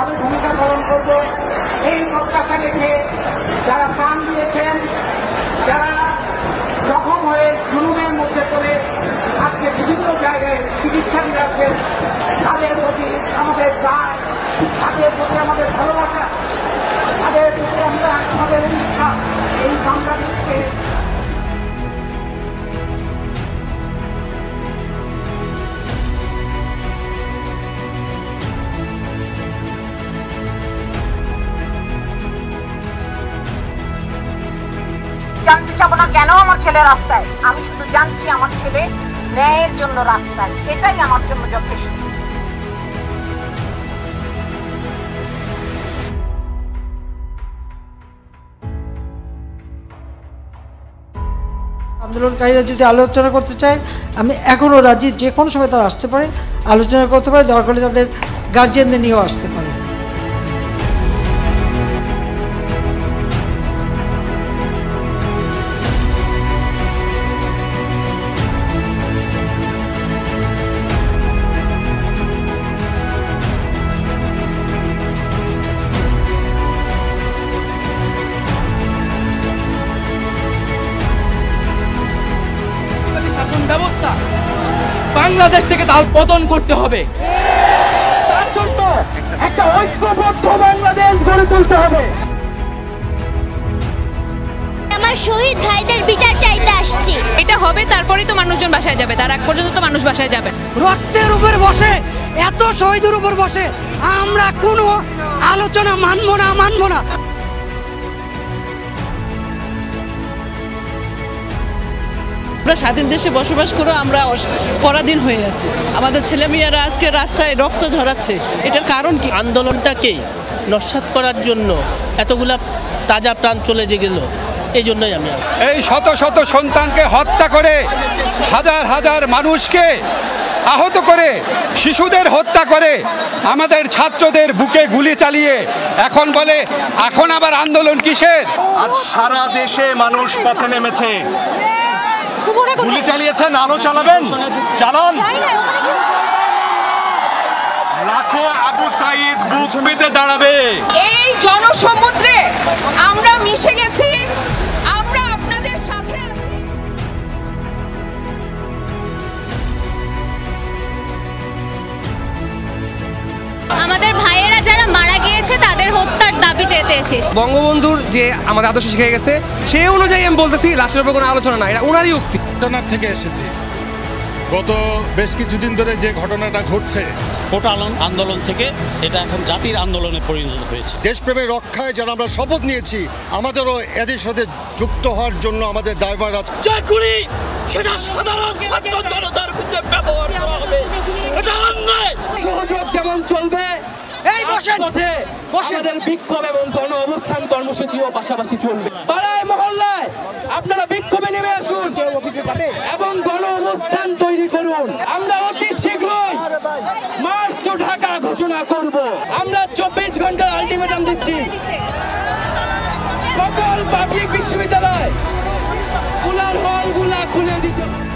আমি ভূমিকা পালন করব এই প্রত্যাশা রেখে যারা প্রাণ দিয়েছেন, যারা জখম হয়ে জুলুমের মধ্যে পড়ে আজকে বিভিন্ন জায়গায় চিকিৎসা দিচ্ছেন, তাদের প্রতি আমাদের দায়, তাদের প্রতি আমাদের ভালোবাসা, তাদের প্রতি আমরা আমাদের ইচ্ছা এই সংগ্রামীকে জানতে চাবো না কেন আমার ছেলে রাস্তায়। আমি শুধু জানছি আমার ছেলে ন্যায়ের জন্য রাস্তায়, এটাই আমার জন্য যথেষ্ট। আন্দোলনকারীরা যদি আলোচনা করতে চায়, আমি এখনো রাজি, যে কোনো সময় তারা আসতে পারে, আলোচনা করতে পারে, দরকার হলে তাদের গার্জিয়ানদের নিয়েও আসতে পারে। ব্যবস্থা বাংলাদেশ থেকে তার পতন করতে হবে, তার জন্য একটা ঐক্যবদ্ধ বাংলাদেশ গড়ে তুলতে হবে। আমার শহীদ ভাইদের বিচার চাইতে আসছি। এটা হবে, তারপরেই তো মানুষজন বাসায় যাবে, তার আগ পর্যন্ত তো মানুষ বাসায় যাবে। রক্তের উপর বসে, এত শহীদের উপর বসে আমরা কোনো আলোচনা মানবো না। আমরা স্বাধীন দেশে বসবাস করে আমরা পরাধীন হয়ে আছি। আমাদের ছেলেমেয়েরা আজকে রাস্তায় রক্ত ঝরাচ্ছে, এটার কারণ কি? আন্দোলনটাকে নস্যাৎ করার জন্য এতগুলা তাজা প্রাণ চলে গেল, এই জন্যই আমি এই শত শত সন্তানকে হত্যা করে, হাজার হাজার মানুষকে আহত করে, শিশুদের হত্যা করে, আমাদের ছাত্রদের বুকে গুলি চালিয়ে এখন বলে এখন আবার আন্দোলন কিসের? আজ সারা দেশে মানুষ পথে নেমেছে, গুলি চালিয়েছেন, আলো চালাবেন, চালান। লাখো আবু সাঈদ বুক পেতে দাঁড়াবে। এই জনসমুদ্রে আমরা মিশে গেছি, আমরা আপনাদের সাথে আছি। আমাদের ভাইয়েরা যারা মারা গিয়েছে তাদের হত্যার দাবি চেতে এসেছি। বঙ্গবন্ধুর যে আমাদের আদর্শ শিখে গেছে সেই অনুযায়ী আমি বলতেছি, লাশের উপর কোনো আলোচনা না, এটা ওনারই উক্তি। ঘটনার থেকে এসেছি, গত বেশ কিছুদিন ধরে যে ঘটনাটা ঘটছে, কোটা আন্দোলন থেকে এটা এখন জাতির আন্দোলনে পরিণত হয়েছে। দেশপ্রেমের রক্ষায় যারা আমরা শপথ নিয়েছি, আমাদেরও এদের সাথে যুক্ত হওয়ার জন্য আমাদের দায়ভার আছে। সেটা সাধারণ ছাত্র জনতার মধ্যে ব্যবহার করা হবে, এটা অন্যায়। সহযোগ যেমন চলবে, এই পথে আমাদের বিক্ষোভ এবং গণ অবস্থান কর্মসূচিও পাশাপাশি চলবে। পাড়ায় মহল্লায় আপনারা বিক্ষোভে নেমে আসুন এবং গণ অবস্থান তৈরি করুন। আমরা অতি শীঘ্রই মার্চ টু ঢাকা ঘোষণা করব। আমরা 24 ঘন্টার আলটিমেটাম দিচ্ছি। সকল পাবলিক বিশ্ববিদ্যালয় খোলার হলগুলা খুলে দিতে হবে।